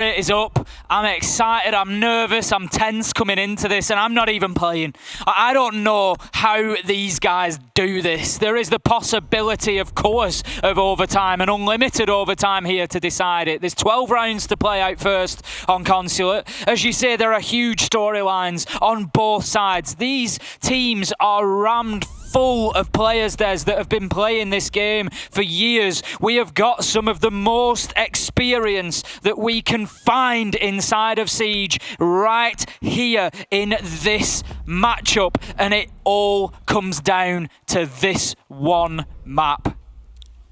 Is up. I'm excited, I'm nervous, I'm tense coming into this, and I'm not even playing. I don't know how these guys do this. There is the possibility, of course, of overtime and unlimited overtime here to decide it. There's 12 rounds to play out first on Consulate. As you say, there are huge storylines on both sides. These teams are rammed full of players, Des, that have been playing this game for years. We have got some of the most experience that we can find inside of Siege right here in this matchup, and it all comes down to this one map.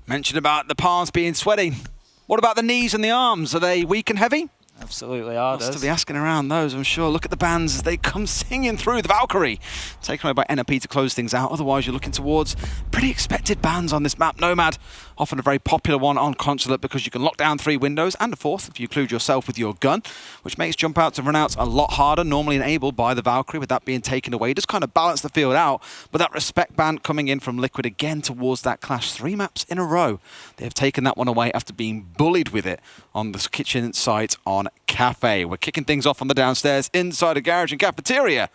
Mentioned about the palms being sweaty. What about the knees and the arms? Are they weak and heavy? Absolutely are. Must be asking around those, I'm sure. Look at the bands as they come singing through. The Valkyrie taken away by NP to close things out. Otherwise, you're looking towards pretty expected bans on this map. Nomad, often a very popular one on Consulate because you can lock down 3 windows and a 4th if you include yourself with your gun, which makes jump outs and run outs a lot harder, normally enabled by the Valkyrie. With that being taken away, just kind of balance the field out. But that respect ban coming in from Liquid again towards that clash. 3 maps in a row. They have taken that one away after being bullied with it on the kitchen site on Cafe. We're kicking things off on the downstairs inside a garage and cafeteria.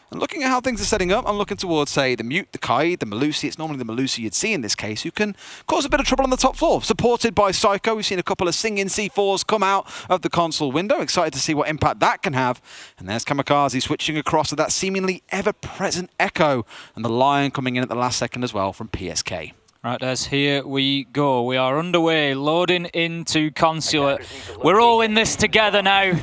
And looking at how things are setting up, I'm looking towards, say, the Mute, the Kai, the Melusi. It's normally the Melusi you'd see in this case, who can cause a bit of trouble on the top floor. Supported by Psycho. We've seen a couple of singing C4s come out of the console window. Excited to see what impact that can have. And there's Kamikaze switching across to that seemingly ever-present Echo. And the Lion coming in at the last second as well from PSK. Right, Des, here we go. We are underway, loading into Consulate. We're all in this together now.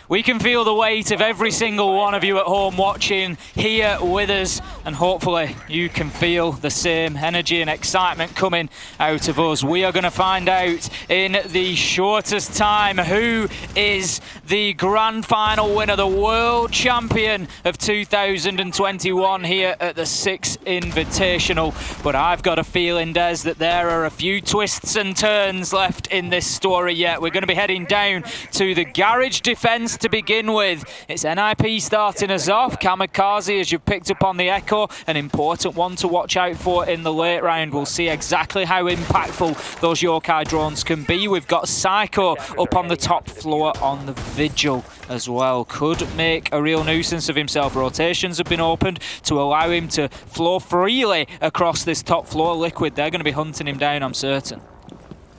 We can feel the weight of every single one of you at home watching here with us, and hopefully you can feel the same energy and excitement coming out of us. We are going to find out in the shortest time who is the grand final winner, the world champion of 2021 here at the Six Invitational. But I've got a feeling, Des, that there are a few twists and turns left in this story yet. We're going to be heading down to the garage defense to begin with. It's NIP starting us off. Kamikaze, as you've picked up on the Echo, an important one to watch out for in the late round. We'll see exactly how impactful those Yokai drones can be. We've got Psycho up on the top floor on the Vigil as well. Could make a real nuisance of himself. Rotations have been opened to allow him to flow freely across this top floor. Liquid, they're going to be hunting him down, I'm certain.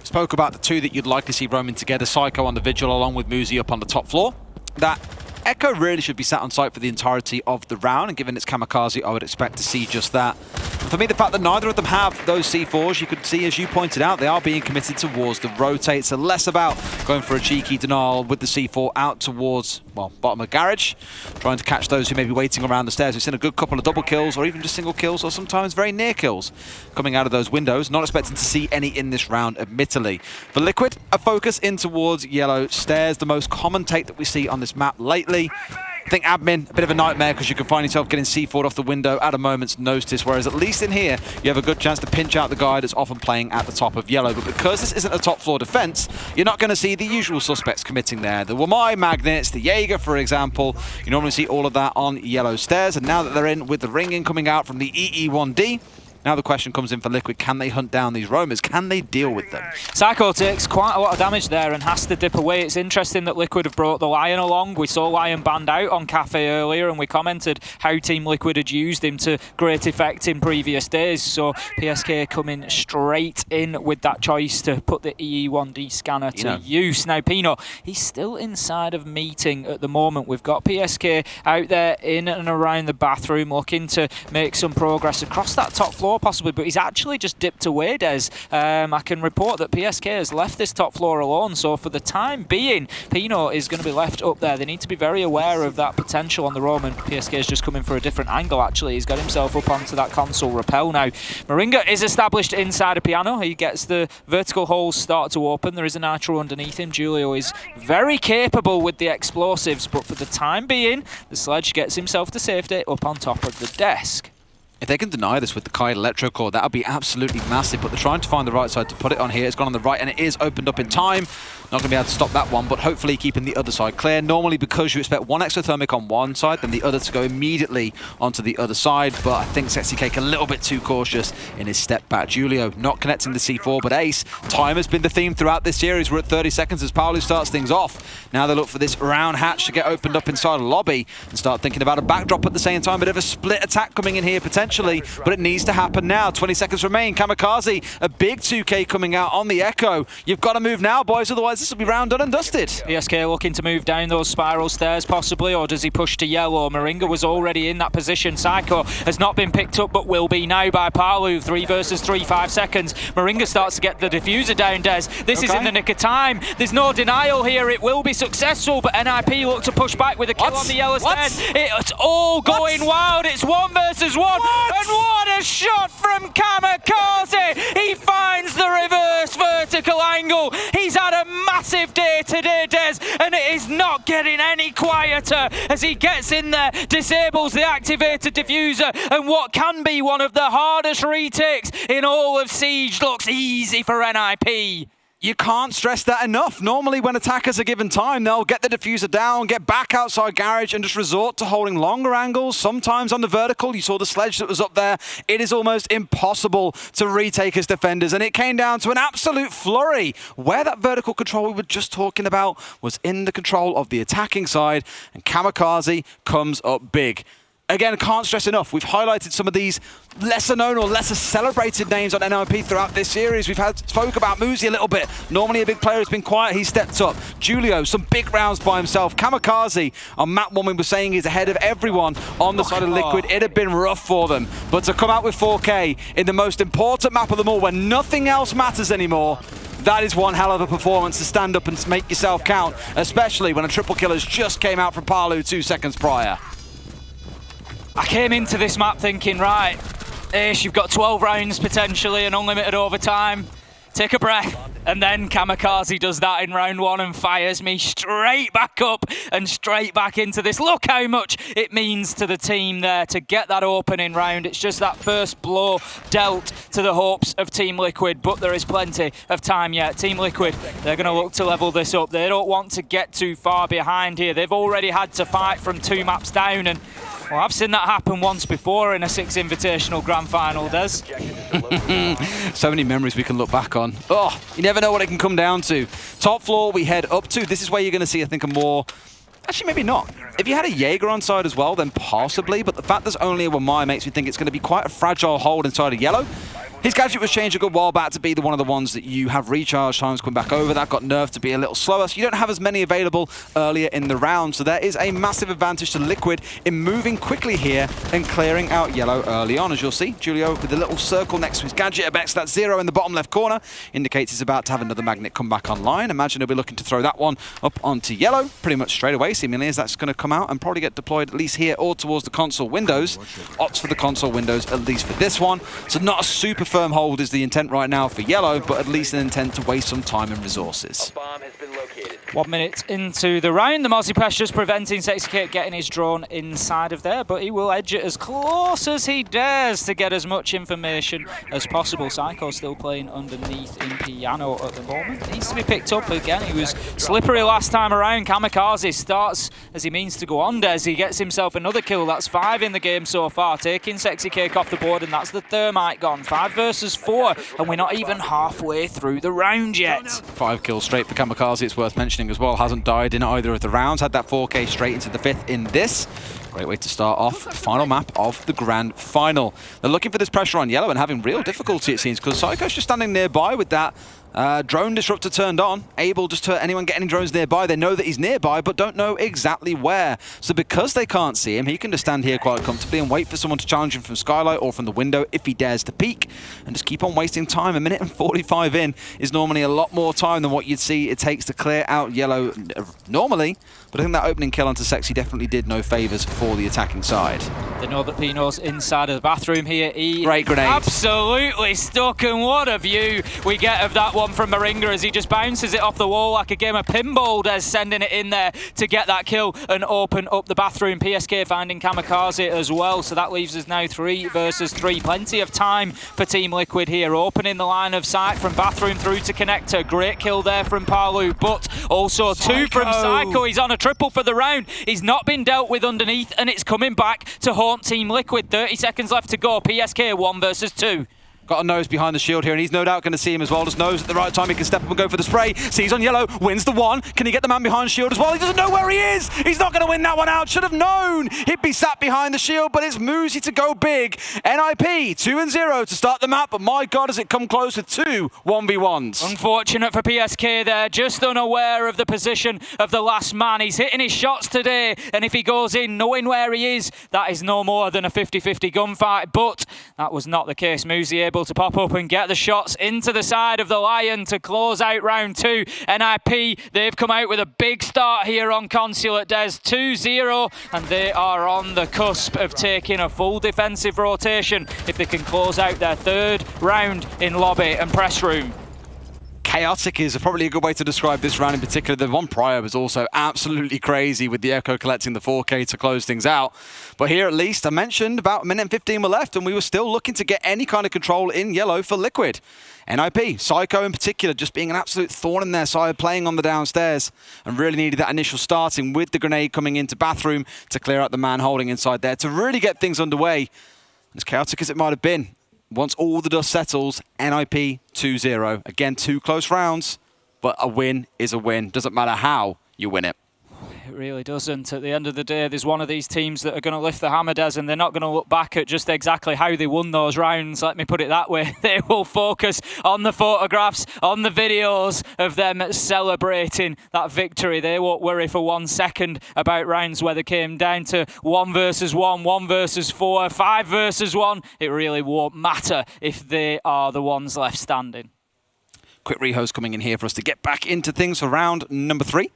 Spoke about the 2 that you'd like to see roaming together. Psycho on the Vigil along with Muzi up on the top floor. That Echo really should be sat on site for the entirety of the round, and given it's Kamikaze, I would expect to see just that. And for me, the fact that neither of them have those C4s, you could see, as you pointed out, they are being committed towards the rotate, so less about going for a cheeky denial with the C4 out towards, well, bottom of garage, trying to catch those who may be waiting around the stairs. We've seen a good couple of double kills, or even just single kills, or sometimes very near kills coming out of those windows. Not expecting to see any in this round, admittedly. For Liquid, a focus in towards yellow stairs, the most common take that we see on this map lately. I think admin, a bit of a nightmare because you can find yourself getting C4'd off the window at a moment's notice, whereas at least in here, you have a good chance to pinch out the guy that's often playing at the top of yellow. But because this isn't a top floor defense, you're not going to see the usual suspects committing there. The Wamai Magnets, the Jaeger, for example. You normally see all of that on yellow stairs, and now that they're in with the ringing coming out from the EE1D, now the question comes in for Liquid, can they hunt down these roamers? Can they deal with them? Psycho takes quite a lot of damage there and has to dip away. It's interesting that Liquid have brought the Lion along. We saw Lion banned out on Cafe earlier, and we commented how Team Liquid had used him to great effect in previous days. So PSK coming straight in with that choice to put the EE1D scanner to use. Now, Pino, he's still inside of meeting at the moment. We've got PSK out there in and around the bathroom looking to make some progress across that top floor possibly, but he's actually just dipped away, Des. I can report that PSK has left this top floor alone, so for the time being, Pino is going to be left up there. They need to be very aware of that potential on the roam, and PSK is just coming for a different angle, actually. He's got himself up onto that console rappel now. Moringa is established inside a piano. He gets the vertical holes start to open. There is a nitro underneath him. Julio is very capable with the explosives, but for the time being, the Sledge gets himself to safety up on top of the desk. If they can deny this with the Kite Electro Core, that would be absolutely massive, but they're trying to find the right side to put it on here. It's gone on the right, and it is opened up in time. Not going to be able to stop that one, but hopefully keeping the other side clear. Normally, because you expect one exothermic on one side, then the other to go immediately onto the other side, but I think Sexy Cake a little bit too cautious in his step back. Julio not connecting the C4, but Ace. Time has been the theme throughout this series. We're at 30 seconds as Paolo starts things off. Now they look for this round hatch to get opened up inside a lobby and start thinking about a backdrop at the same time. Bit of a split attack coming in here potentially, but it needs to happen now. 20 seconds remain. Kamikaze, a big 2K coming out on the Echo. You've got to move now, boys, otherwise this will be round done and dusted. ESK looking to move down those spiral stairs possibly, or does he push to yellow? Moringa was already in that position. Psycho has not been picked up, but will be now by Palu. 3 versus 3, 5 seconds. Moringa starts to get the diffuser down, Des. This is in the nick of time. There's no denial here. It will be successful, but NIP look to push back with a kill on the yellow stairs. It's all going wild. It's 1 versus 1. And what a shot from Kamikaze! He finds the reverse vertical angle. He's had a massive day today, Des, and it is not getting any quieter as he gets in there, disables the activated diffuser, and what can be one of the hardest retakes in all of Siege looks easy for NIP. You can't stress that enough. Normally when attackers are given time, they'll get the diffuser down, get back outside garage and just resort to holding longer angles. Sometimes on the vertical, you saw the sledge that was up there. It is almost impossible to retake as defenders, and it came down to an absolute flurry where that vertical control we were just talking about was in the control of the attacking side, and Kamikaze comes up big. Again, can't stress enough, we've highlighted some of these lesser known or lesser celebrated names on NIP throughout this series. We've spoke about Muzi a little bit. Normally a big player has been quiet, he stepped up. Julio, some big rounds by himself. Kamikaze, on map 1 we were saying he's ahead of everyone on the side of Liquid. It had been rough for them, but to come out with 4K in the most important map of them all when nothing else matters anymore, that is one hell of a performance to stand up and make yourself count, especially when a triple kill has just came out from Palu 2 seconds prior. I came into this map thinking, right, Ish, you've got 12 rounds potentially and unlimited overtime. Take a breath. And then Kamikaze does that in round 1 and fires me straight back up and straight back into this. Look how much it means to the team there to get that opening round. It's just that first blow dealt to the hopes of Team Liquid, but there is plenty of time yet. Team Liquid, they're going to look to level this up. They don't want to get too far behind here. They've already had to fight from 2 maps down, and well, I've seen that happen once before in a Six Invitational Grand Final, Des. So many memories we can look back on. Oh, you never know what it can come down to. Top floor we head up to. This is where you're going to see, I think, a more... Actually, maybe not. If you had a Jaeger on side as well, then possibly, but the fact there's only a Wamai makes me think it's going to be quite a fragile hold inside of yellow. His gadget was changed a good while back to be one of the ones that you have recharge times coming back over. That got nerfed to be a little slower, so you don't have as many available earlier in the round. So there is a massive advantage to Liquid in moving quickly here and clearing out yellow early on. As you'll see, Julio with a little circle next to his gadget. Abex, that 0 in the bottom left corner indicates he's about to have another magnet come back online. Imagine he'll be looking to throw that one up onto yellow pretty much straight away, seemingly, as that's going to come out and probably get deployed at least here or towards the console windows. Opts for the console windows, at least for this one. So not a super firm hold is the intent right now for yellow, but at least an intent to waste some time and resources. 1 minute into the round, the Mozzie pressure's preventing Sexy Cake getting his drone inside of there, but he will edge it as close as he dares to get as much information as possible. Psycho still playing underneath in piano at the moment. Needs to be picked up again. He was slippery last time around. Kamikaze starts as he means to go on, Des. He gets himself another kill. That's 5 in the game so far, taking Sexy Cake off the board, and that's the thermite gone. 5 versus 4, and we're not even halfway through the round yet. 5 kills straight for Kamikaze, it's worth mentioning as well. Hasn't died in either of the rounds. Had that 4K straight into the 5th in this. Great way to start off the final map of the grand final. They're looking for this pressure on yellow and having real difficulty, it seems, because Psycho's just standing nearby with that drone disruptor turned on, able just to anyone get any drones nearby. They know that he's nearby, but don't know exactly where. So because they can't see him, he can just stand here quite comfortably and wait for someone to challenge him from skylight or from the window if he dares to peek, and just keep on wasting time. 1 minute and 45 in is normally a lot more time than what you'd see it takes to clear out yellow normally, but I think that opening kill onto Sexy definitely did no favours for the attacking side. They know that Pino's inside of the bathroom here. Great grenade. Absolutely stuck, and what a view we get of that one from Moringa as he just bounces it off the wall like a game of pinball. Des sending it in there to get that kill and open up the bathroom. PSK finding Kamikaze as well, so that leaves us now 3 versus 3. Plenty of time for Team Liquid here, opening the line of sight from bathroom through to connector. Great kill there from Palu, but also 2 from Psycho. He's on a triple for the round. He's not been dealt with underneath, and it's coming back to haunt Team Liquid. 30 seconds left to go. PSK 1 versus 2. Got a nose behind the shield here, and he's no doubt going to see him as well. Just knows at the right time he can step up and go for the spray. Sees on yellow, wins the one. Can he get the man behind shield as well? He doesn't know where he is. He's not going to win that one out. Should have known. He'd be sat behind the shield, but it's Muzi to go big. NIP 2-0 to start the map, but my God, has it come close with 2 1v1s. Unfortunate for PSK there, just unaware of the position of the last man. He's hitting his shots today, and if he goes in knowing where he is, that is no more than a 50-50 gunfight, but that was not the case. Muzi able to pop up and get the shots into the side of the Lion to close out round 2. NIP, they've come out with a big start here on Consulate, Des. 2-0, and they are on the cusp of taking a full defensive rotation if they can close out their 3rd round in lobby and press room. Chaotic is probably a good way to describe this round in particular. The one prior was also absolutely crazy with the Echo collecting the 4K to close things out. But here at least, I mentioned about a minute and 15 were left, and we were still looking to get any kind of control in yellow for Liquid. NIP, Psycho in particular, just being an absolute thorn in their side, playing on the downstairs, and really needed that initial starting with the grenade coming into bathroom to clear out the man holding inside there to really get things underway. As chaotic as it might have been, once all the dust settles, NIP 2-0. Again, 2 close rounds, but a win is a win. Doesn't matter how you win it. It really doesn't. At the end of the day, there's one of these teams that are going to lift the hammer, Des, and they're not going to look back at just exactly how they won those rounds. Let me put it that way. They will focus on the photographs, on the videos of them celebrating that victory. They won't worry for 1 second about rounds where they came down to 1 versus 1, 1 versus 4, 5 versus 1. It really won't matter if they are the ones left standing. Quick rehost coming in here for us to get back into things for round number 3.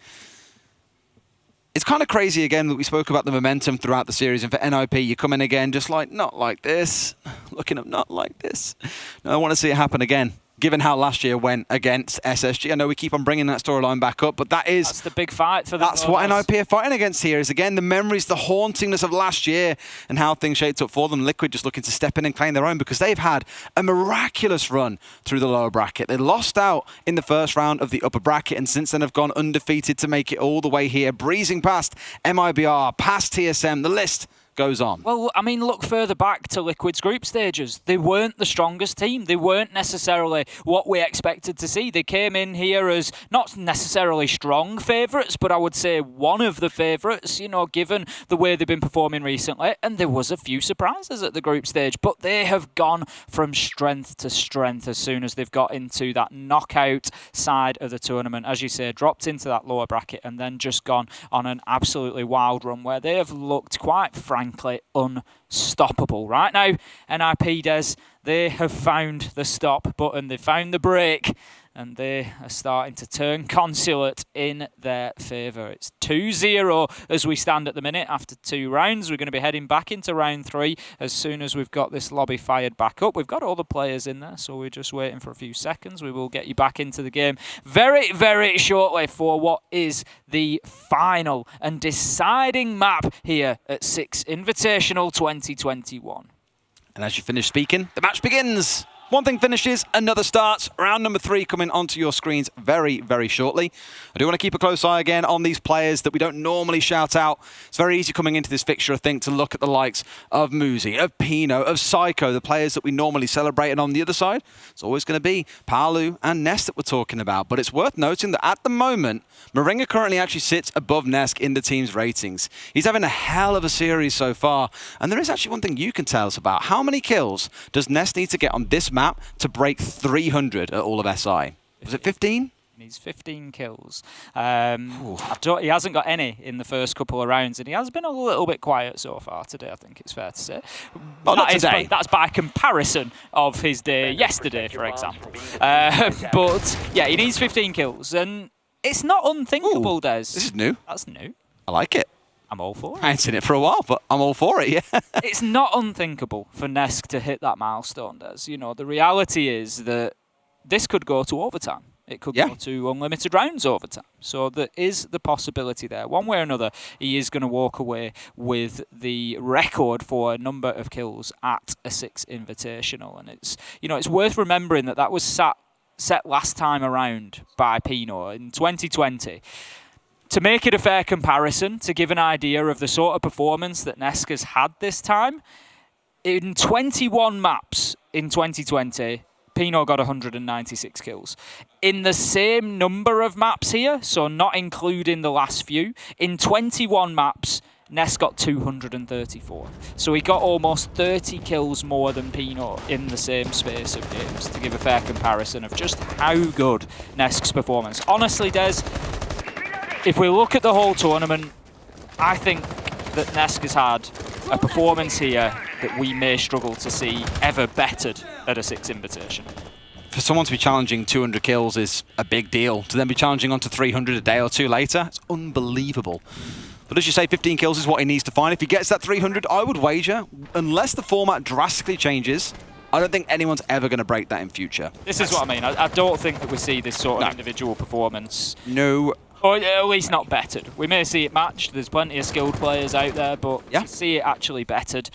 It's kind of crazy again that we spoke about the momentum throughout the series, and for NIP, you come in again just like, not like this, looking up, not like this. No, I want to see it happen again, given how last year went against SSG. I know we keep on bringing that storyline back up, but that's the big fight for them. That's what NIP are fighting against here, is again the memories, the hauntingness of last year and how things shaped up for them. Liquid just looking to step in and claim their own, because they've had a miraculous run through the lower bracket. They lost out in the first round of the upper bracket, and since then have gone undefeated to make it all the way here, breezing past MIBR, past TSM, the list goes on. Well, I mean, look further back to Liquid's group stages. They weren't the strongest team. They weren't necessarily what we expected to see. They came in here as not necessarily strong favourites, but I would say one of the favourites, you know, given the way they've been performing recently. And there was a few surprises at the group stage, but they have gone from strength to strength as soon as they've got into that knockout side of the tournament. As you say, dropped into that lower bracket and then just gone on an absolutely wild run where they have looked quite frankly unstoppable. Right now, NIP, Des, they have found the stop button, they found the brake, and they are starting to turn Consulate in their favour. It's 2-0 as we stand at the minute after 2 rounds. We're going to be heading back into round 3 as soon as we've got this lobby fired back up. We've got all the players in there, so we're just waiting for a few seconds. We will get you back into the game very, very shortly for what is the final and deciding map here at Six Invitational 2021. And as you finish speaking, the match begins. One thing finishes, another starts. Round number 3 coming onto your screens very, very shortly. I do want to keep a close eye again on these players that we don't normally shout out. It's very easy coming into this fixture, I think, to look at the likes of Muzi, of Pino, of Psycho, the players that we normally celebrate. And on the other side, it's always going to be Palu and Nest that we're talking about. But it's worth noting that at the moment, Moringa currently actually sits above Nesk in the team's ratings. He's having a hell of a series so far. And there is actually one thing you can tell us about. How many kills does Nest need to get on this map to break 300 at all of SI? Was it 15? He's 15 kills. He hasn't got any in the first couple of rounds, and he has been a little bit quiet so far today, I think it's fair to say. Well, not today. That's by comparison of his day yesterday, for example. But, yeah, he needs 15 kills, and it's not unthinkable, Des. This is new. That's new. I like it. I'm all for it. I ain't seen it for a while, but I'm all for it, yeah. It's not unthinkable for Nesk to hit that milestone, Des. You know, the reality is that this could go to overtime. It could go to unlimited rounds overtime. So there is the possibility there. One way or another, he is going to walk away with the record for a number of kills at a Six Invitational. And it's, you know, it's worth remembering that that was set last time around by Pino in 2020. To make it a fair comparison, to give an idea of the sort of performance that Nesk has had this time, in 21 maps in 2020, Pino got 196 kills. In the same number of maps here, so not including the last few, in 21 maps, Nesk got 234. So he got almost 30 kills more than Pino in the same space of games, to give a fair comparison of just how good Nesk's performance. Honestly, Des, if we look at the whole tournament, I think that Nesk has had a performance here that we may struggle to see ever bettered at a Six Invitation. For someone to be challenging 200 kills is a big deal. To then be challenging on to 300 a day or two later, it's unbelievable. But as you say, 15 kills is what he needs to find. If he gets that 300, I would wager, unless the format drastically changes, I don't think anyone's ever going to break that in future. This is what I mean. I don't think that we see this sort of individual performance. No. Or at least not bettered. We may see it matched. There's plenty of skilled players out there, but to see it actually bettered,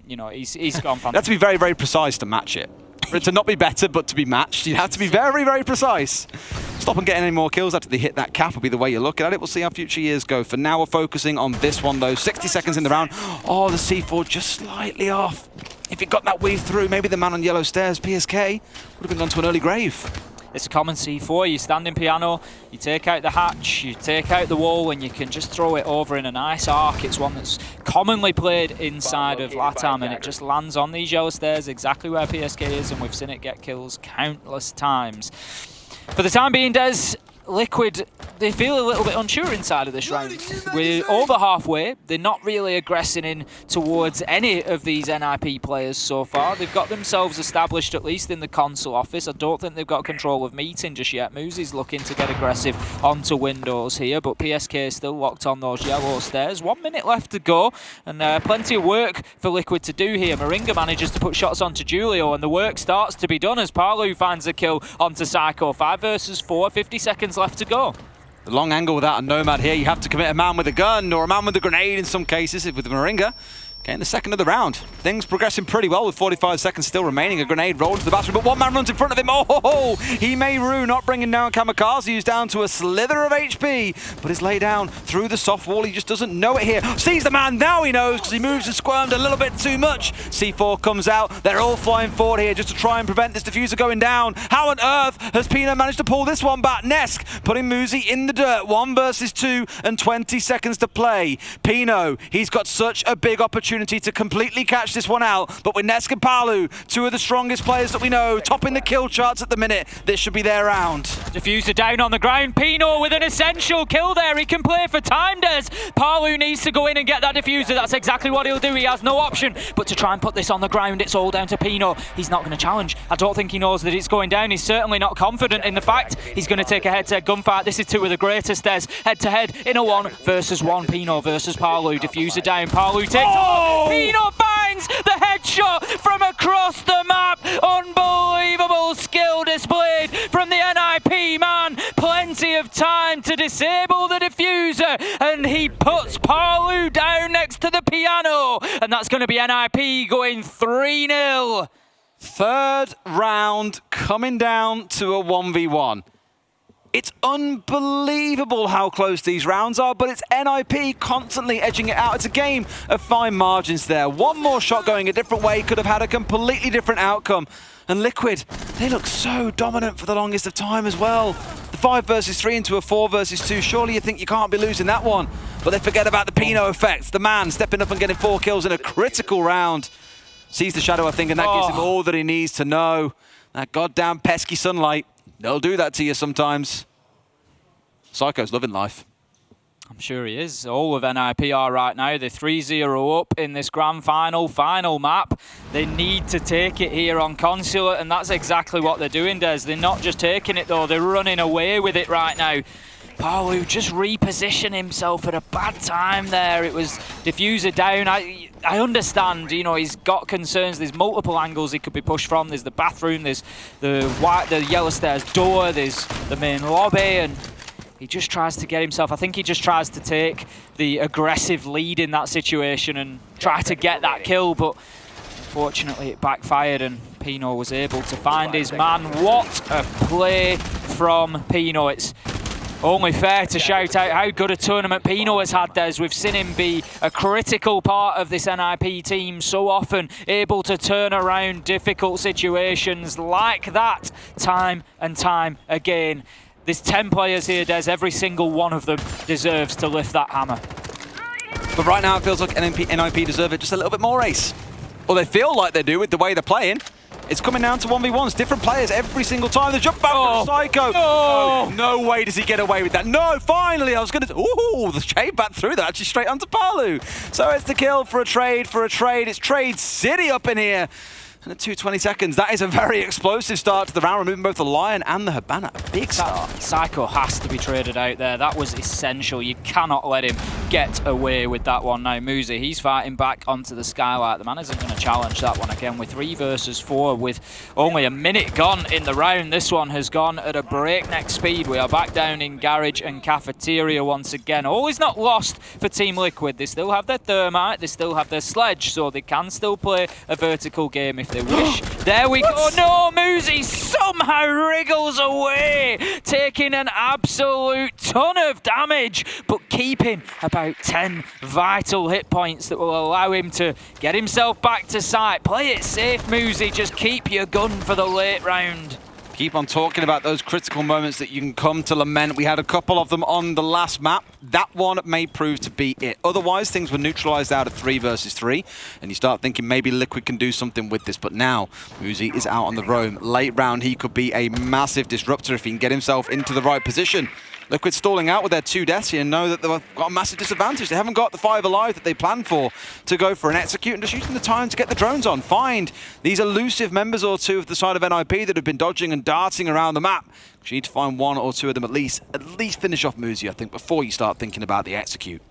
you know, he's gone fantastic. You have to be very, very precise to match it. For it to not be better, but to be matched, you have to be very, very precise. Stop them getting any more kills after they hit that cap will be the way you're looking at it. We'll see how future years go. For now, we're focusing on this one, though. 60 seconds in the round. Oh, the C4 just slightly off. If it got that weave through, maybe the man on yellow stairs, PSK, would have been gone to an early grave. It's a common C4. You stand in piano, you take out the hatch, you take out the wall, and you can just throw it over in a nice arc. It's one that's commonly played inside of LATAM, and it just lands on these yellow stairs exactly where PSK is, and we've seen it get kills countless times. For the time being, Des, Liquid, they feel a little bit unsure inside of this round. We're over halfway. They're not really aggressing in towards any of these NIP players so far. They've got themselves established, at least in the console office. I don't think they've got control of meeting just yet. Moosey's looking to get aggressive onto windows here, but PSK is still locked on those yellow stairs. 1 minute left to go, and plenty of work for Liquid to do here. Moringa manages to put shots onto Julio, and the work starts to be done as Palu finds a kill onto Psycho. 5 versus 4, 50 seconds left to go. The long angle without a Nomad here, you have to commit a man with a gun or a man with a grenade in some cases with the Moringa. Getting the second of the round. Things progressing pretty well with 45 seconds still remaining. A grenade rolled to the bathroom, but one man runs in front of him. Oh, he may rue not bringing down Kamikaze, who's down to a slither of HP, but is laid down through the soft wall. He just doesn't know it here. Sees the man, now he knows, because he moves and squirmed a little bit too much. C4 comes out. They're all flying forward here just to try and prevent this diffuser going down. How on earth has Pino managed to pull this one back? Nesk putting Moosey in the dirt. 1 versus 2 and 20 seconds to play. Pino, he's got such a big opportunity to completely catch this one out, but with Nesk and Palu, two of the strongest players that we know, topping the kill charts at the minute, this should be their round. Diffuser down on the ground. Pino with an essential kill there. He can play for time, Des. Palu needs to go in and get that diffuser. That's exactly what he'll do. He has no option but to try and put this on the ground. It's all down to Pino. He's not going to challenge. I don't think he knows that it's going down. He's certainly not confident in the fact he's going to take a head-to-head gunfight. This is two of the greatest, Des. Head-to-head in a 1 versus 1. Pino versus Palu. Diffuser down. Palu takes Pino finds the headshot from across the map. Unbelievable skill displayed from the NIP man. Plenty of time to disable the diffuser, and he puts Palu down next to the piano, and that's going to be NIP going 3-0. Third round coming down to a 1v1. It's unbelievable how close these rounds are, but it's NIP constantly edging it out. It's a game of fine margins there. One more shot going a different way could have had a completely different outcome. And Liquid, they look so dominant for the longest of time as well. The 5 versus 3 into a 4 versus 2. Surely you think you can't be losing that one. But they forget about the Pino effect. The man stepping up and getting 4 kills in a critical round. Sees the shadow, I think, and that gives him all that he needs to know. That goddamn pesky sunlight. They'll do that to you sometimes. Psycho's loving life. I'm sure he is. All of NIP are right now. They're 3-0 up in this grand final map. They need to take it here on Consulate, and that's exactly what they're doing, Des. They're not just taking it, though. They're running away with it right now. Palu just reposition himself at a bad time there. It was diffuser down. I understand, you know, he's got concerns. There's multiple angles he could be pushed from. There's the bathroom, there's the yellow stairs door, there's the main lobby, and he just tries to get himself, I think he just tries to take the aggressive lead in that situation and try to get that kill, but fortunately it backfired and Pino was able to find his man. What a play from Pino. It's only fair to shout out how good a tournament Pino has had, Des. We've seen him be a critical part of this NIP team so often, able to turn around difficult situations like that time and time again. There's 10 players here, Des. Every single one of them deserves to lift that hammer. But right now it feels like NIP deserve it just a little bit more, Ace. Or they feel like they do with the way they're playing. It's coming down to 1v1s, different players every single time. The jump back from Psycho. Oh. No way does he get away with that. No, finally, I was going to... Ooh, the trade back through that, actually straight onto Palu. So it's the kill for a trade, It's Trade City up in here. And at 2:20 seconds, that is a very explosive start to the round, removing both the Lion and the Habana. A big start. Psycho has to be traded out there. That was essential. You cannot let him get away with that one. Now, Muzi, he's fighting back onto the skylight. The man isn't going to challenge that one again. With 3 versus 4, with only a minute gone in the round, this one has gone at a breakneck speed. We are back down in Garage and Cafeteria once again. Always not lost for Team Liquid. They still have their Thermite, they still have their Sledge, so they can still play a vertical game if they wish. There we go. No, Muzi somehow wriggles away, taking an absolute ton of damage, but keeping about 10 vital hit points that will allow him to get himself back to site. Play it safe, Muzi. Just keep your gun for the late round. Keep on talking about those critical moments that you can come to lament. We had a couple of them on the last map. That one may prove to be it. Otherwise, things were neutralized out of 3 versus 3, and you start thinking maybe Liquid can do something with this. But now, Muzi is out on the roam. Late round, he could be a massive disruptor if he can get himself into the right position. Liquid stalling out with their 2 deaths here and know that they've got a massive disadvantage. They haven't got the 5 alive that they planned for to go for an execute, and just using the time to get the drones on. Find these elusive members or 2 of the side of NIP that have been dodging and darting around the map. You need to find 1 or 2 of them at least finish off Muzi, I think, before you start thinking about the execute.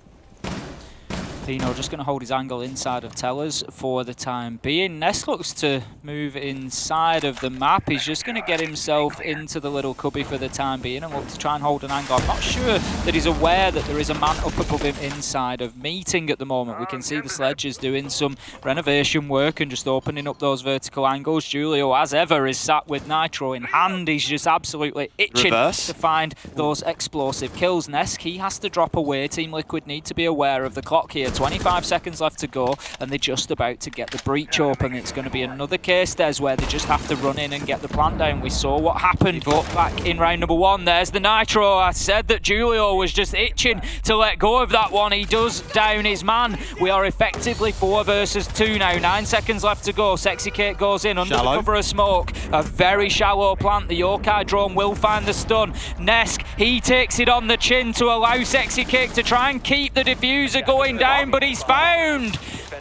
Pino just going to hold his angle inside of Tellers for the time being. Nest looks to move inside of the map. He's just going to get himself into the little cubby for the time being and look to try and hold an angle. I'm not sure that he's aware that there is a man up above him inside of meeting at the moment. We can see the Sledge is doing some renovation work and just opening up those vertical angles. Julio, as ever, is sat with Nitro in hand. He's just absolutely itching to find those explosive kills. Nesk, he has to drop away. Team Liquid need to be aware of the clock here. 25 seconds left to go, and they're just about to get the breach open. It's going to be another case, Des, where they just have to run in and get the plant down. We saw what happened back in round number 1. There's the Nitro. I said that Julio was just itching to let go of that one. He does down his man. We are effectively 4 versus 2 now. 9 seconds left to go. Sexy Kate goes in under the cover of smoke. A very shallow plant. The Yokai drone will find the stun. Nesk, he takes it on the chin to allow Sexy Kate to try and keep the diffuser going down, but he's found.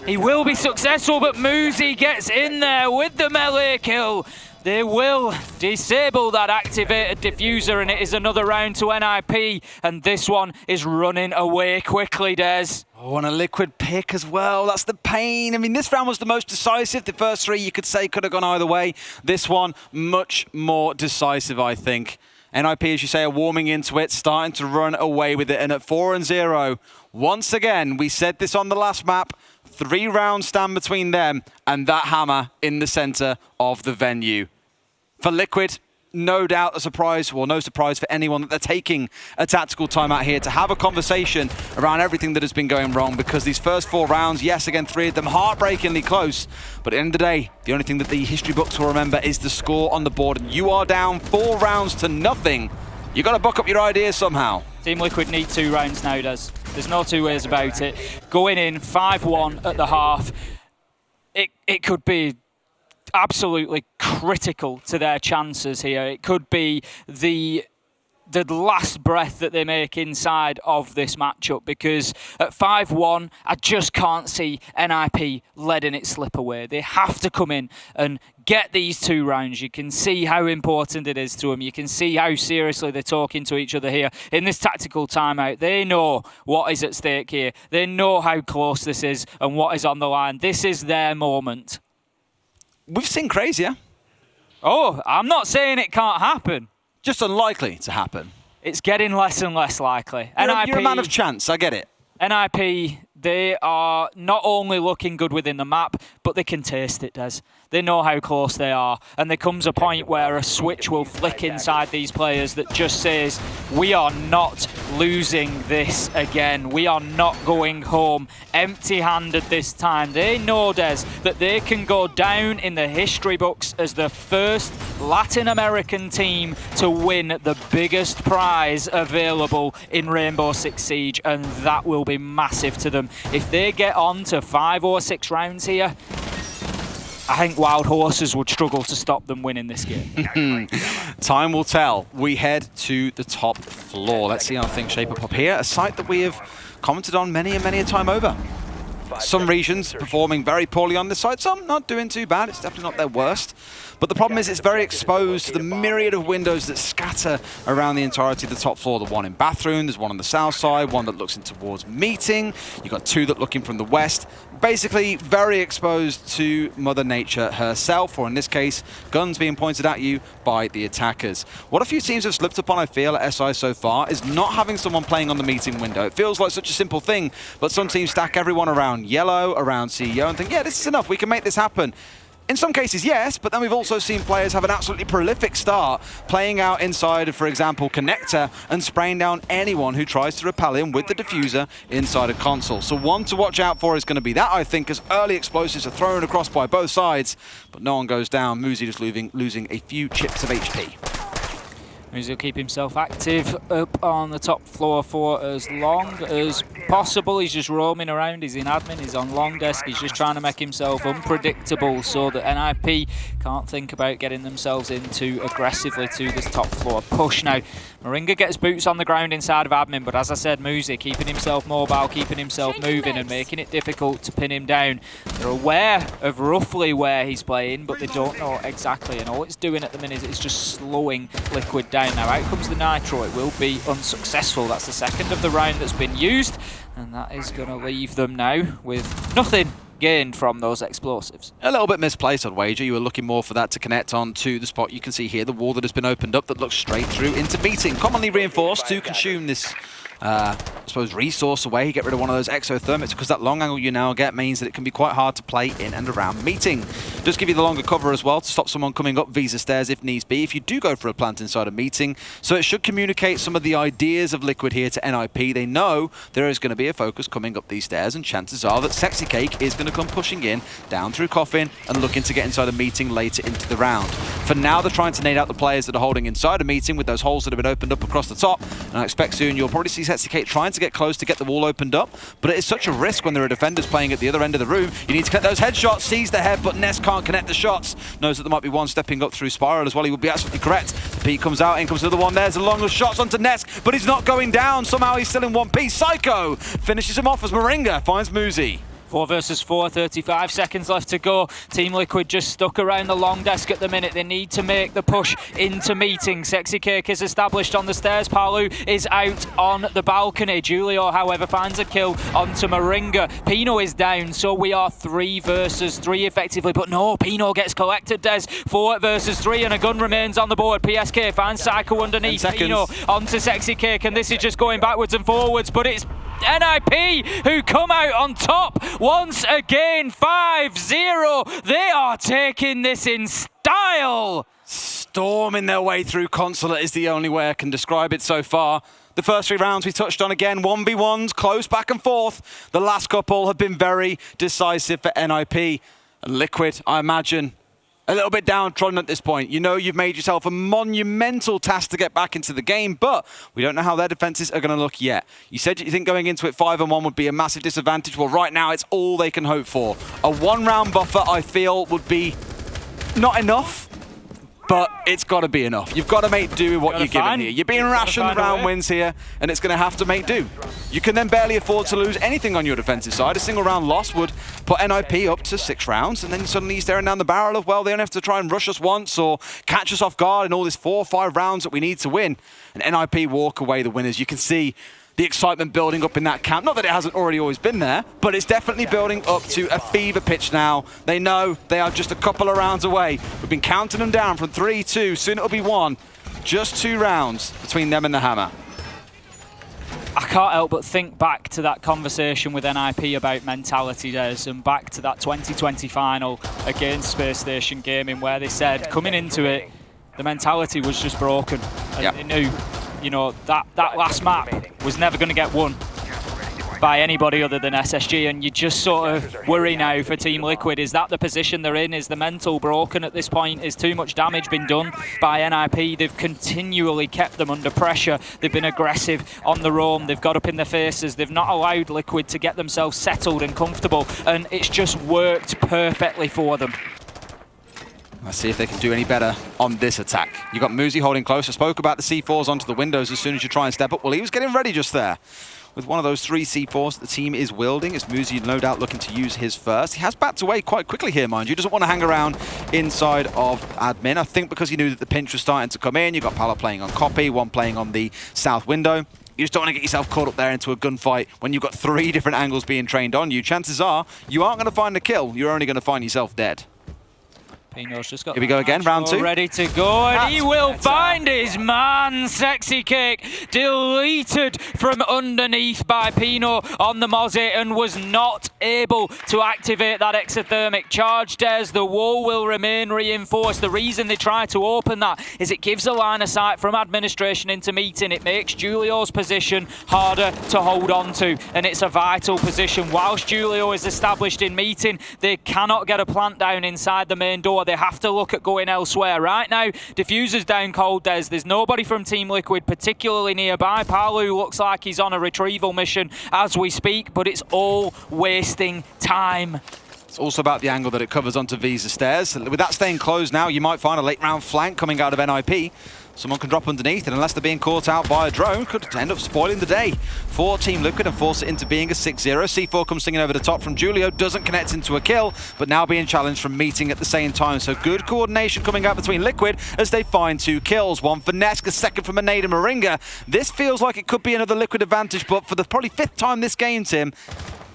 He will be successful, but Muzi gets in there with the melee kill. They will disable that activated diffuser, and it is another round to NIP, and this one is running away quickly, Des. Oh, and a Liquid pick as well. That's the pain. I mean, this round was the most decisive. The first 3, you could say, could have gone either way. This one, much more decisive, I think. NIP, as you say, are warming into it, starting to run away with it. And at 4-0, once again, we said this on the last map, 3 rounds stand between them and that hammer in the center of the venue. For Liquid, no doubt a surprise, well, no surprise for anyone that they're taking a tactical timeout here to have a conversation around everything that has been going wrong, because these first 4 rounds, yes, again, 3 of them heartbreakingly close, but at the end of the day, the only thing that the history books will remember is the score on the board, and you are down 4 rounds to nothing. You've got to buck up your ideas somehow. Team Liquid need 2 rounds now, Des. There's no 2 ways about it. Going in 5-1 at the half, it could be absolutely critical to their chances here. It could be the the last breath that they make inside of this matchup, because at 5-1, I just can't see NIP letting it slip away. They have to come in and get these 2 rounds. You can see how important it is to them. You can see how seriously they're talking to each other here in this tactical timeout. They know what is at stake here. They know how close this is and what is on the line. This is their moment. We've seen crazier. Oh, I'm not saying it can't happen. Just unlikely to happen. It's getting less and less likely. You're a man of chance, I get it. NIP, they are not only looking good within the map, but they can taste it, Des. They know how close they are. And there comes a point where a switch will flick inside these players that just says, we are not losing this again. We are not going home empty-handed this time. They know, Des, that they can go down in the history books as the first Latin American team to win the biggest prize available in Rainbow Six Siege, and that will be massive to them. If they get on to 5 or 6 rounds here, I think Wild Horses would struggle to stop them winning this game. Time will tell. We head to the top floor. Let's see how things shape up here. A site that we have commented on many and many a time over. Some regions performing very poorly on this side, some not doing too bad. It's definitely not their worst. But the problem is it's very exposed to the myriad of windows that scatter around the entirety of the top floor. The one in bathroom, there's one on the south side, one that looks in towards meeting. You've got 2 that look in from the west. Basically very exposed to Mother Nature herself, or in this case, guns being pointed at you by the attackers. What a few teams have slipped upon, I feel, at SI so far, is not having someone playing on the meeting window. It feels like such a simple thing, but some teams stack everyone around yellow, around CEO, and think, yeah, this is enough, we can make this happen. In some cases, yes, but then we've also seen players have an absolutely prolific start, playing out inside of, for example, Connector, and spraying down anyone who tries to repel him with the diffuser inside a console. So one to watch out for is going to be that, I think, as early explosives are thrown across by both sides, but no one goes down. Muzi just losing a few chips of HP. Muzi will keep himself active up on the top floor for as long as possible. He's just roaming around. He's in admin. He's on long desk. He's just trying to make himself unpredictable so that NIP can't think about getting themselves in too aggressively to this top floor push. Now, Moringa gets boots on the ground inside of admin, but as I said, Muzi keeping himself mobile, keeping himself moving and making it difficult to pin him down. They're aware of roughly where he's playing, but they don't know exactly, and all it's doing at the minute is just slowing Liquid down. Now out comes the Nitro. It will be unsuccessful. That's the second of the round that's been used, and that is going to leave them now with nothing gained from those explosives. A little bit misplaced, I'd wager. You were looking more for that to connect on to the spot you can see here, the wall that has been opened up that looks straight through into meeting. Commonly reinforced to consume this I suppose resource away, get rid of one of those exothermics, because that long angle you now get means that it can be quite hard to play in and around meeting. Does give you the longer cover as well to stop someone coming up Visa stairs if needs be, if you do go for a plant inside a meeting. So it should communicate some of the ideas of Liquid here to NIP. They know there is going to be a focus coming up these stairs, and chances are that Sexy Cake is going to come pushing in, down through Coffin, and looking to get inside a meeting later into the round. For now, they're trying to nade out the players that are holding inside a meeting with those holes that have been opened up across the top, and I expect soon you'll probably see Sexy Cake trying to get close to get the wall opened up, but it is such a risk when there are defenders playing at the other end of the room. You need to connect those headshots, sees the head, but Ness can't connect the shots. Knows that there might be one stepping up through Spiral as well. He would be absolutely correct. The peak comes out, in comes the other one. There's a long shots onto Ness, but he's not going down. Somehow he's still in one piece. Psycho finishes him off as Moringa finds Muzi. 4 versus 4, 35 seconds left to go. Team Liquid just stuck around the long desk at the minute. They need to make the push into meeting. Sexy Cake is established on the stairs. Palu is out on the balcony. Julio, however, finds a kill onto Moringa. Pino is down, so we are 3 versus 3 effectively. But no, Pino gets collected, Des. 4 versus 3, and a gun remains on the board. PSK finds Psycho underneath. Pino onto Sexy Cake, and this is just going backwards and forwards, but it's NIP who come out on top once again. 5-0. They are taking this in style. Storming their way through Consulate is the only way I can describe it so far. The first 3 rounds we touched on again, 1v1s, close back and forth. The last couple have been very decisive for NIP. And Liquid, I imagine, a little bit downtrodden at this point. You know you've made yourself a monumental task to get back into the game, but we don't know how their defenses are going to look yet. You said you think going into it 5-1 would be a massive disadvantage. Well, right now it's all they can hope for. A 1-round buffer, I feel, would be not enough. but it's got to be enough. You've got to make do with what you're given here. You're being rationed round wins here, and it's going to have to make do. You can then barely afford to lose anything on your defensive side. A single round loss would put NIP up to 6 rounds, and then suddenly you're staring down the barrel of, well, they only have to try and rush us once or catch us off guard in all these 4 or 5 rounds that we need to win. And NIP walk away the winners. You can see the excitement building up in that camp. Not that it hasn't already always been there, but it's definitely building up to a fever pitch now. They know they are just a couple of rounds away. We've been counting them down from 3, 2, soon it'll be 1. Just 2 rounds between them and the Hammer. I can't help but think back to that conversation with NIP about mentality, Des, and back to that 2020 final against Space Station Gaming, where they said coming into it, the mentality was just broken. And they knew, you know, that last map was never going to get won by anybody other than SSG, and you just sort of worry now for Team Liquid. Is that the position they're in? Is the mental broken at this point? Is too much damage been done by NIP? They've continually kept them under pressure. They've been aggressive on the roam. They've got up in their faces. They've not allowed Liquid to get themselves settled and comfortable, and it's just worked perfectly for them. Let's see if they can do any better on this attack. You've got Muzi holding close. I spoke about the C4s onto the windows as soon as you try and step up. Well, he was getting ready just there with one of those 3 C4s that the team is wielding. It's Muzi no doubt looking to use his first. He has backed away quite quickly here, mind you. Doesn't want to hang around inside of admin. I think because he knew that the pinch was starting to come in. You've got Pala playing on copy, one playing on the south window. You just don't want to get yourself caught up there into a gunfight when you've got 3 different angles being trained on you. Chances are you aren't going to find a kill. You're only going to find yourself dead. Pino's just got Here we go again, round 2. Ready to go, and he will find his man. Sexy Cake deleted from underneath by Pino on the Mozzie and was not able to activate that exothermic charge. Des, the wall will remain reinforced. The reason they try to open that is it gives a line of sight from administration into meeting. It makes Julio's position harder to hold on to, and it's a vital position. Whilst Julio is established in meeting, they cannot get a plant down inside the main door. They have to look at going elsewhere. Right now, Diffuser's down cold, Des. There's nobody from Team Liquid particularly nearby. Palu looks like he's on a retrieval mission as we speak, but it's all wasting time. It's also about the angle that it covers onto Visa stairs. With that staying closed now, you might find a late round flank coming out of NIP. Someone can drop underneath, and unless they're being caught out by a drone, could end up spoiling the day for Team Liquid and force it into being a 6-0. C4 comes singing over the top from Julio, doesn't connect into a kill, but now being challenged from meeting at the same time. So good coordination coming out between Liquid as they find 2 kills. One for Nesk, a second from Anada Moringa. This feels like it could be another Liquid advantage, but for the probably 5th time this game, Tim,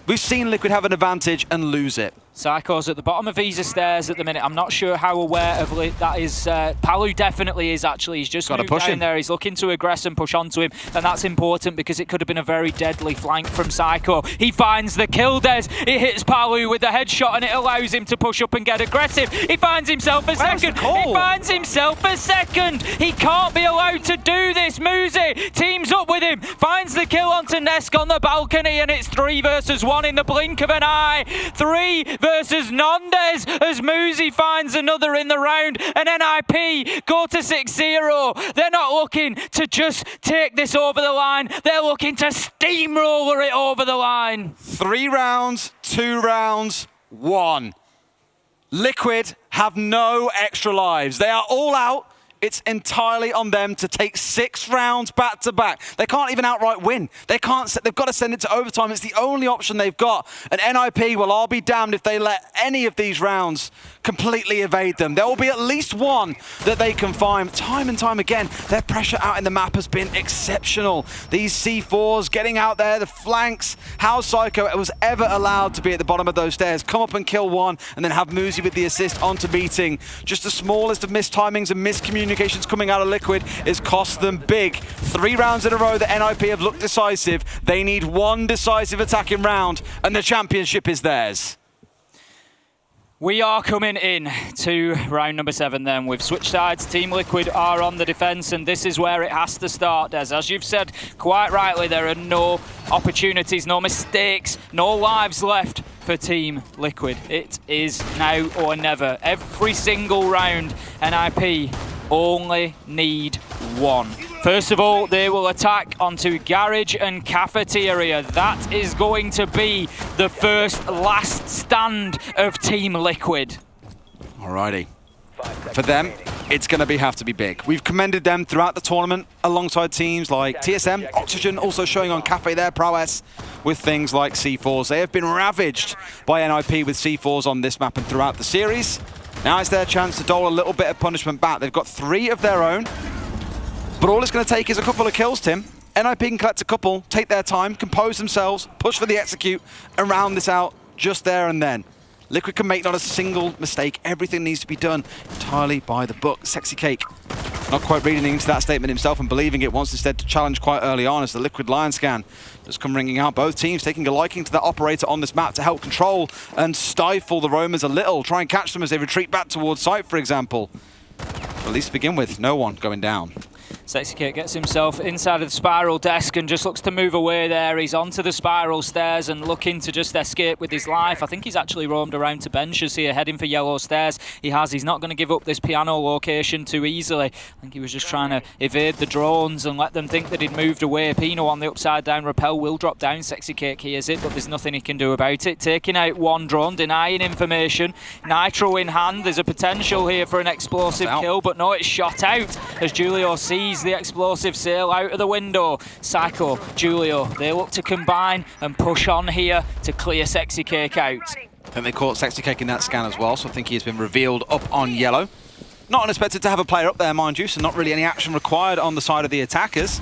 we've seen Liquid have an advantage and lose it. Psycho's at the bottom of Visa stairs at the minute. I'm not sure how aware of that is. Palu definitely is, actually. He's just moved down there. He's looking to aggress and push onto him, and that's important because it could have been a very deadly flank from Psycho. He finds the kill, Des. He hits Palu with the headshot, and it allows him to push up and get aggressive. He finds himself a second. He finds himself a second. He can't be allowed to do this. Muzi teams up with him, finds the kill onto Nesk on the balcony, and it's 3 versus 1 in the blink of an eye. 3 versus Nondes as Muzi finds another in the round, and NIP go to 6-0. They're not looking to just take this over the line. They're looking to steamroller it over the line. 3 rounds, 2 rounds, 1. Liquid have no extra lives. They are all out. It's entirely on them to take 6 rounds back to back. They can't even outright win. They've got to send it to overtime. It's the only option they've got. And NIP, well, I'll be damned if they let any of these rounds completely evade them. There will be at least one that they can find. Time and time again, their pressure out in the map has been exceptional. These C4s getting out there, the flanks, how Psycho was ever allowed to be at the bottom of those stairs, come up and kill one, and then have Muzi with the assist onto meeting. Just the smallest of mistimings and miscommunications coming out of Liquid is cost them big. 3 rounds in a row that NIP have looked decisive. They need 1 decisive attacking round, and the championship is theirs. We are coming in to round number 7 then. We've switched sides. Team Liquid are on the defense, and this is where it has to start, Des. As you've said quite rightly, there are no opportunities, no mistakes, no lives left for Team Liquid. It is now or never. Every single round, NIP only need 1. First of all, they will attack onto Garage and Cafeteria. That is going to be the first last stand of Team Liquid. Alrighty. For them, it's going to have to be big. We've commended them throughout the tournament alongside teams like TSM, Oxygen, also showing on Cafe their prowess with things like C4s. They have been ravaged by NIP with C4s on this map and throughout the series. Now it's their chance to dole a little bit of punishment back. They've got 3 of their own, but all it's going to take is a couple of kills, Tim. NIP can collect a couple, take their time, compose themselves, push for the execute, and round this out just there and then. Liquid can make not a single mistake. Everything needs to be done entirely by the book. Sexy Cake, not quite reading into that statement himself and believing it, wants instead to challenge quite early on as the Liquid Lion scan has come ringing out. Both teams taking a liking to that operator on this map to help control and stifle the roamers a little. Try and catch them as they retreat back towards site, for example. But at least to begin with, no one going down. Sexy Kid gets himself inside of the spiral desk and just looks to move away there. He's onto the spiral stairs and looking to just escape with his life. I think he's actually roamed around to benches here, heading for yellow stairs. He's not going to give up this piano location too easily. I think he was just trying to evade the drones and let them think that he'd moved away. Pino on the upside down rappel will drop down. Sexy Cake hears it, but there's nothing he can do about it. Taking out one drone, denying information. Nitro in hand. There's a potential here for an explosive kill, but no, it's shot out as Julio sees the explosive sail out of the window. Psycho, Julio, they look to combine and push on here to clear Sexy Cake out. I think they caught Sexy Cake in that scan as well, so I think he has been revealed up on yellow. Not unexpected to have a player up there, mind you, so not really any action required on the side of the attackers.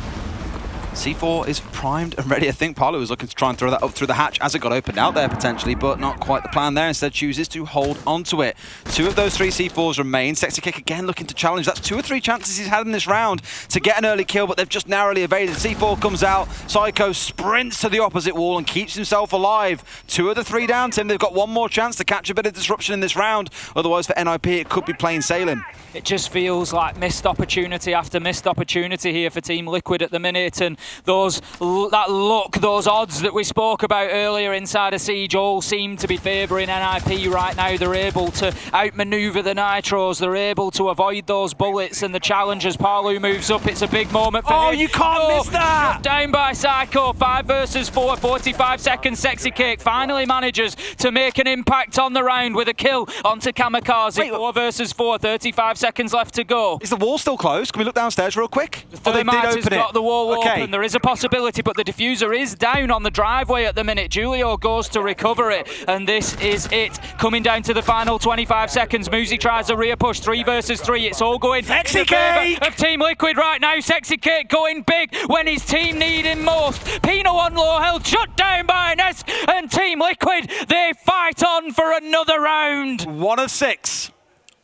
C4 is primed and ready. I think Palu was looking to try and throw that up through the hatch as it got opened out there potentially, but not quite the plan there. Instead chooses to hold onto it. 2 of those 3 C4s remain. Sexy Kick again looking to challenge. That's 2 or 3 chances he's had in this round to get an early kill, but they've just narrowly evaded. C4 comes out. Psycho sprints to the opposite wall and keeps himself alive. 2 of the 3 down, Tim. They've got one more chance to catch a bit of disruption in this round. Otherwise for NIP it could be plain sailing. It just feels like missed opportunity after missed opportunity here for Team Liquid at the minute, and that look, those odds that we spoke about earlier inside of Siege all seem to be favouring NIP right now. They're able to outmaneuver the Nitros, they're able to avoid those bullets, and the challenge as Palu moves up, it's a big moment for him. Oh, you can't miss that! Shut down by Psycho, 5 versus 4, 45 seconds. Sexy Cake finally manages to make an impact on the round with a kill onto Kamikaze. Wait, 4 versus 4, 35 seconds left to go. Is the wall still closed? Can we look downstairs real quick? Oh, they might have got the wall Okay. open. There is a possibility, but the diffuser is down on the driveway at the minute. Julio goes to recover it, and this is it. Coming down to the final 25 seconds. Muzi tries a rear push, 3 versus 3. It's all going Sexy in favour Cake of Team Liquid right now. Sexy Cake going big when his team need him most. Pino on low health, shut down by Nesk, and Team Liquid, they fight on for another round. 1 of 6.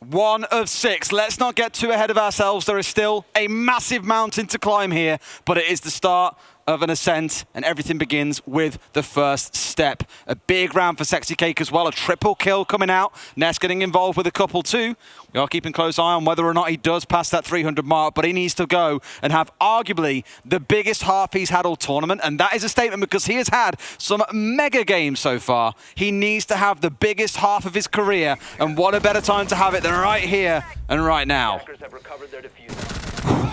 1 of 6. Let's not get too ahead of ourselves. There is still a massive mountain to climb here, but it is the start of an ascent, and everything begins with the first step. A big round for Sexy Cake as well. A triple kill coming out. Ness getting involved with a couple too. We are keeping close eye on whether or not he does pass that 300 mark, but he needs to go and have arguably the biggest half he's had all tournament, and that is a statement because he has had some mega games so far. He needs to have the biggest half of his career, and what a better time to have it than right here and right now.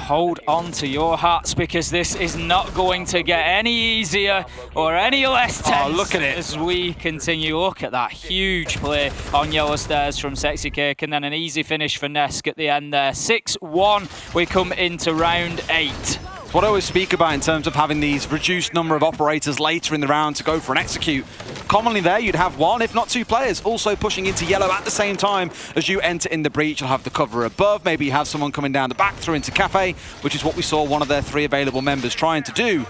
Hold on to your hats, because this is not going to get any easier or any less tense. Oh, look at it. As we continue. Look at that huge play on yellow stairs from Sexy Cake, and then an easy finish for Nesk at the end there. 6-1, we come into round 8. What I always speak about in terms of having these reduced number of operators later in the round to go for an execute. Commonly there, you'd have 1, if not 2 players also pushing into yellow at the same time as you enter in the breach. You'll have the cover above. Maybe you have someone coming down the back through into Cafe, which is what we saw one of their 3 available members trying to do.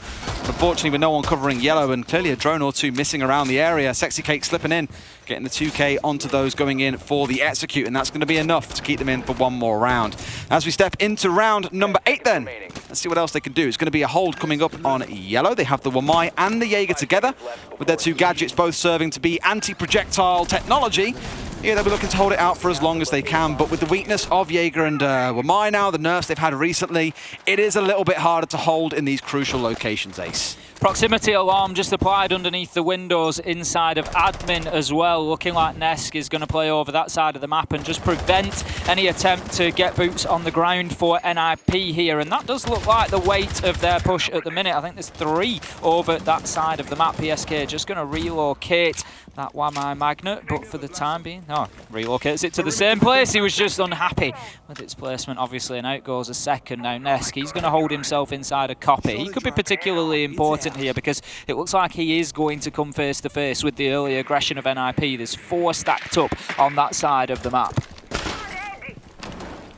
Unfortunately, with no one covering yellow and clearly a drone or 2 missing around the area, Sexy Cake slipping in, getting the 2K onto those going in for the execute, and that's going to be enough to keep them in for one more round. As we step into round number 8 then, let's see what else they can do. It's going to be a hold coming up on yellow. They have the Wamai and the Jaeger together, with their 2 gadgets both serving to be anti-projectile technology. Yeah, they'll be looking to hold it out for as long as they can, but with the weakness of Jaeger and Wamai now, the nerfs they've had recently, it is a little bit harder to hold in these crucial locations, Ace. Proximity alarm just applied underneath the windows inside of admin as well. Looking like Nesk is going to play over that side of the map and just prevent any attempt to get boots on the ground for NIP here. And that does look like the weight of their push at the minute. I think there's 3 over that side of the map. PSK just going to relocate that Wamai Magnet, but for the time being, Oh, relocates it to the same place. He was just unhappy with its placement, obviously, and out goes a second. Now Nesk, he's going to hold himself inside a copy. He could be particularly important here because it looks like he is going to come face to face with the early aggression of NIP. There's 4 stacked up on that side of the map.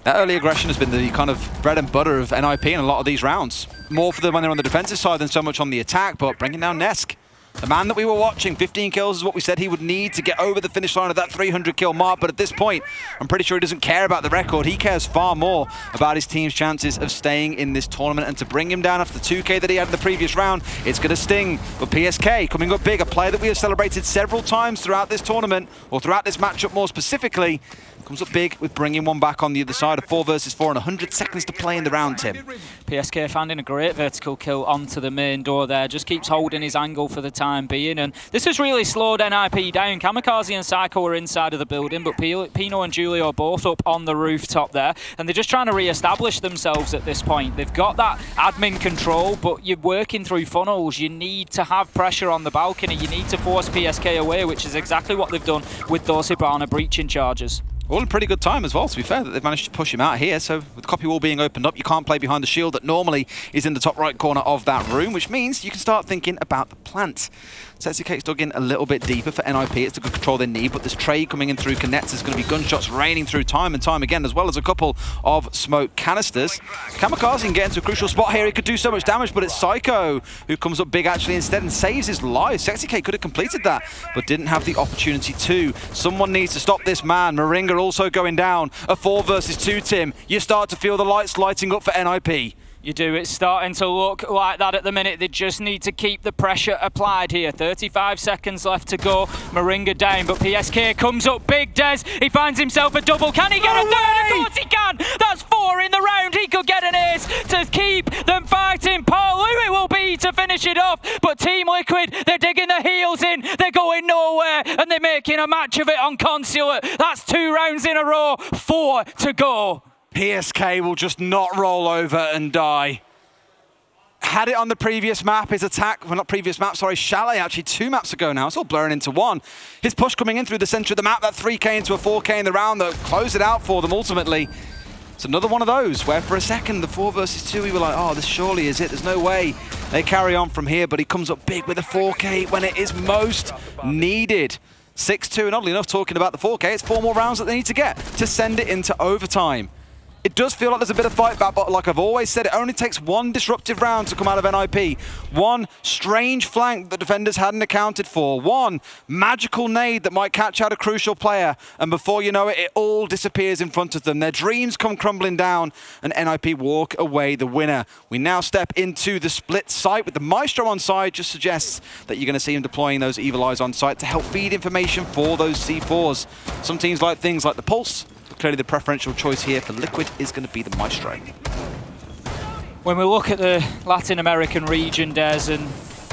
That early aggression has been the kind of bread and butter of NIP in a lot of these rounds. More for them when they're on the defensive side than so much on the attack, but bringing down Nesk. The man that we were watching, 15 kills is what we said he would need to get over the finish line of that 300 kill mark, but at this point, I'm pretty sure he doesn't care about the record. He cares far more about his team's chances of staying in this tournament, and to bring him down after the 2K that he had in the previous round, it's going to sting. But PSK coming up big, a player that we have celebrated several times throughout this tournament, or throughout this matchup more specifically, comes up big with bringing one back on the other side of 4 versus 4 and 100 seconds to play in the round, Tim. PSK finding a great vertical kill onto the main door there. Just keeps holding his angle for the time being. And this has really slowed NIP down. Kamikaze and Psycho are inside of the building, but Pino and Julio are both up on the rooftop there. And they're just trying to re-establish themselves at this point. They've got that admin control, but you're working through funnels. You need to have pressure on the balcony. You need to force PSK away, which is exactly what they've done with those Hibana breaching charges. All in pretty good time as well, to be fair, that they've managed to push him out here. So with the copy wall being opened up, you can't play behind the shield that normally is in the top right corner of that room, which means you can start thinking about the plant. Setsucake's dug in a little bit deeper for NIP. It's the good control they need, but this trade coming in through connects is going to be gunshots raining through time and time again, as well as a couple of smoke canisters. Kamikaze can get into a crucial spot here. He could do so much damage, but it's Psycho who comes up big actually instead and saves his life. Sexycake could have completed that, but didn't have the opportunity to. Someone needs to stop this man. Moringa also going down. A 4 versus 2, Tim. You start to feel the lights lighting up for NIP. You do. It's starting to look like that at the minute. They just need to keep the pressure applied here. 35 seconds left to go. Moringa down, but PSK comes up big. Des, he finds himself a double. Can he get a third? Of course he can. That's 4 in the round. He could get an ace to keep them fighting. Paul, who it will be to finish it off. But Team Liquid, they're digging their heels in. They're going nowhere, and they're making a match of it on Consulate. That's 2 rounds in a row. 4 to go. PSK will just not roll over and die. Had it on the previous map, his attack, well not previous map, sorry, Chalet actually 2 maps ago now, it's all blurring into one. His push coming in through the center of the map, that 3K into a 4K in the round that closed it out for them ultimately. It's another one of those where for a second, the 4 versus 2, we were like, oh, this surely is it, there's no way they carry on from here, but he comes up big with a 4K when it is most needed. 6-2, and oddly enough, talking about the 4K, it's 4 more rounds that they need to get to send it into overtime. It does feel like there's a bit of fight back, but like I've always said, it only takes one disruptive round to come out of NIP. One strange flank that defenders hadn't accounted for. One magical nade that might catch out a crucial player, and before you know it, it all disappears in front of them. Their dreams come crumbling down, and NIP walk away the winner. We now step into the split site with the Maestro on side, just suggests that you're going to see him deploying those Evil Eyes on site to help feed information for those C4s. Some teams like things like the Pulse. Clearly the preferential choice here for Liquid is going to be the Maestro. When we look at the Latin American region, Des, and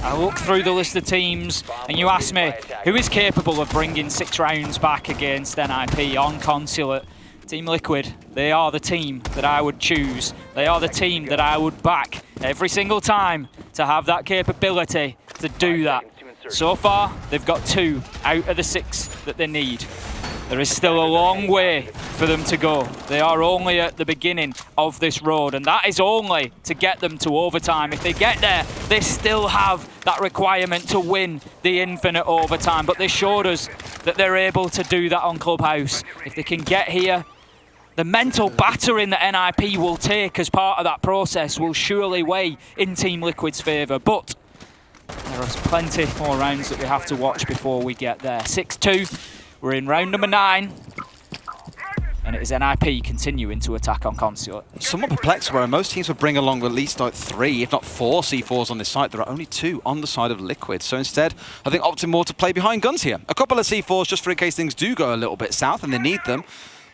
I look through the list of teams, and you ask me, who is capable of bringing 6 rounds back against NIP on Consulate? Team Liquid, they are the team that I would choose. They are the team that I would back every single time to have that capability to do that. So far, they've got 2 out of the 6 that they need. There is still a long way for them to go. They are only at the beginning of this road, and that is only to get them to overtime. If they get there, they still have that requirement to win the infinite overtime, but they showed us that they're able to do that on Clubhouse. If they can get here, the mental battering that NIP will take as part of that process will surely weigh in Team Liquid's favour, but there are plenty more rounds that we have to watch before we get there. 6-2. We're in round number 9, and it is NIP continuing to attack on Consulate. Somewhat perplexed where most teams would bring along at least like 3, if not 4 C4s on this site. There are only 2 on the side of Liquid. So instead, I think opting more to play behind guns here. A couple of C4s just for in case things do go a little bit south and they need them.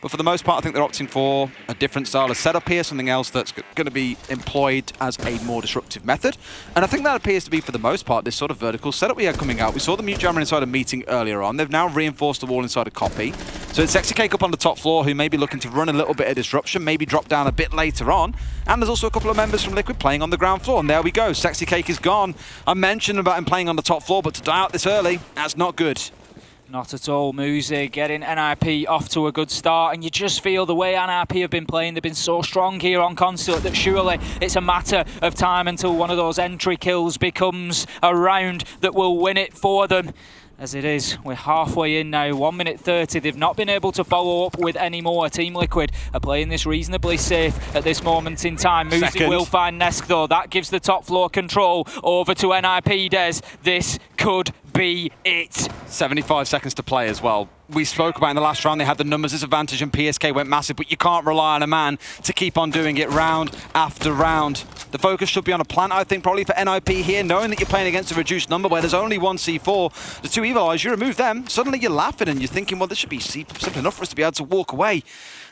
But for the most part, I think they're opting for a different style of setup here, something else that's going to be employed as a more disruptive method. And I think that appears to be, for the most part, this sort of vertical setup we had coming out. We saw the Mute Jammer inside a meeting earlier on. They've now reinforced the wall inside a copy. So it's Sexy Cake up on the top floor who may be looking to run a little bit of disruption, maybe drop down a bit later on. And there's also a couple of members from Liquid playing on the ground floor. And there we go. Sexy Cake is gone. I mentioned about him playing on the top floor, but to die out this early, that's not good. Not at all. Muzi getting NIP off to a good start, and you just feel the way NIP have been playing, they've been so strong here on Consulate that surely it's a matter of time until one of those entry kills becomes a round that will win it for them. As it is, we're halfway in now, 1 minute 30. They've not been able to follow up with any more. Team Liquid are playing this reasonably safe at this moment in time. Muzi will find Nesk though. That gives the top floor control over to NIP Des. This could be it. 75 seconds to play as well. We spoke about in the last round, they had the numbers disadvantage and PSK went massive, but you can't rely on a man to keep on doing it round after round. The focus should be on a plant, I think, probably for NIP here, knowing that you're playing against a reduced number where there's only one C4. The two Evil Eyes, you remove them, suddenly you're laughing and you're thinking, well, this should be simple enough for us to be able to walk away.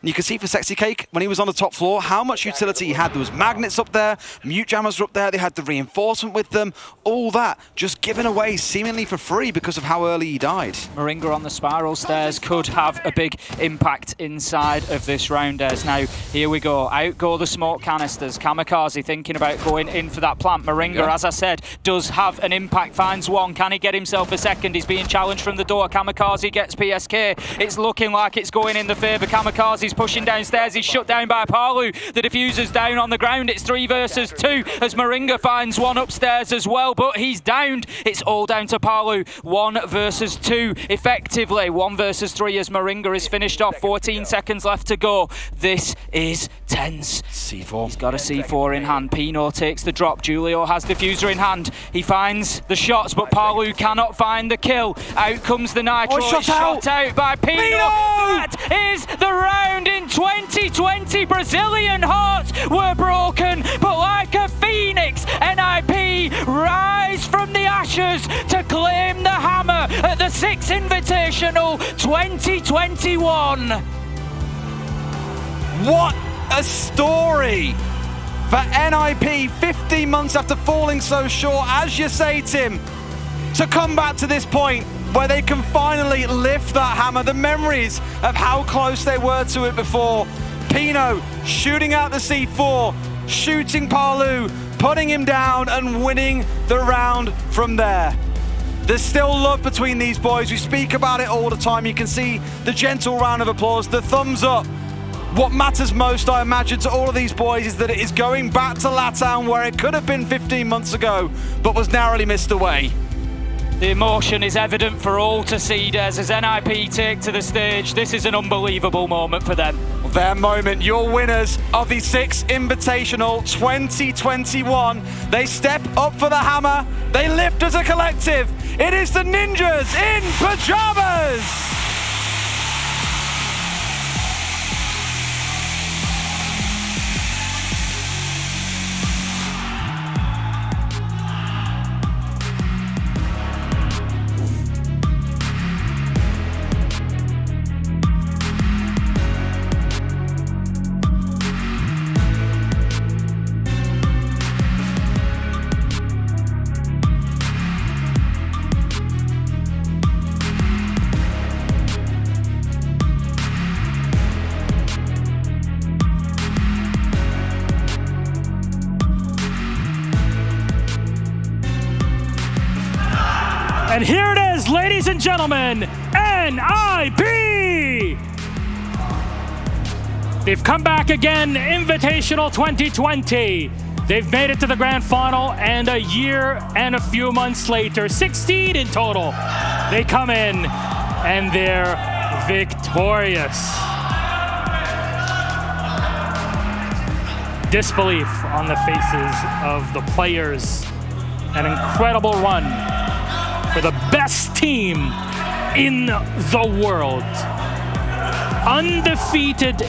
And you can see for Sexy Cake, when he was on the top floor, how much utility he had. There was magnets up there, mute jammers were up there, they had the reinforcement with them, all that just given away seemingly for free because of how early he died. Moringa on the spiral stairs could have a big impact inside of this round. As now, here we go. Out go the smoke canisters. Kamikaze thinking about going in for that plant. Moringa, as I said, does have an impact, finds one. Can he get himself a second? He's being challenged from the door. Kamikaze gets PSK. It's looking like it's going in the favour. Kamikaze's pushing downstairs. He's shut down by Palu. The diffuser's down on the ground. It's 3 versus 2 as Moringa finds one upstairs as well, but he's downed. It's all down to Palu. 1 versus 2 effectively. 1 versus 3 as Moringa is finished off. 14 seconds left to go. This is tense. C4. He's got a C4 in hand. Pino takes the drop. Julio has diffuser in hand. He finds the shots, but Palu cannot find the kill. Out comes the Nitro. Oh, shot out by Pino. That is the round in 2020. Brazilian hearts were broken, but like a phoenix, NIP rise from the ashes to claim the hammer at the Six Invitational 2021. What a story for NIP 15 months after falling so short, as you say, Tim, to come back to this point where they can finally lift that hammer. The memories of how close they were to it before. Pino shooting out the C4, shooting Palu, putting him down and winning the round from there. There's still love between these boys. We speak about it all the time. You can see the gentle round of applause, the thumbs up. What matters most, I imagine, to all of these boys is that it is going back to LATAM where it could have been 15 months ago, but was narrowly missed away. The emotion is evident for all to see, Des, as NIP take to the stage. This is an unbelievable moment for them. Their moment, your winners of the Six Invitational 2021. They step up for the hammer. They lift as a collective. It is the Ninjas in Pyjamas. And here it is, ladies and gentlemen, NIP! They've come back again, Invitational 2020. They've made it to the grand final, and a year and a few months later, 16 in total, they come in and they're victorious. Disbelief on the faces of the players. An incredible run for the best team in the world. Undefeated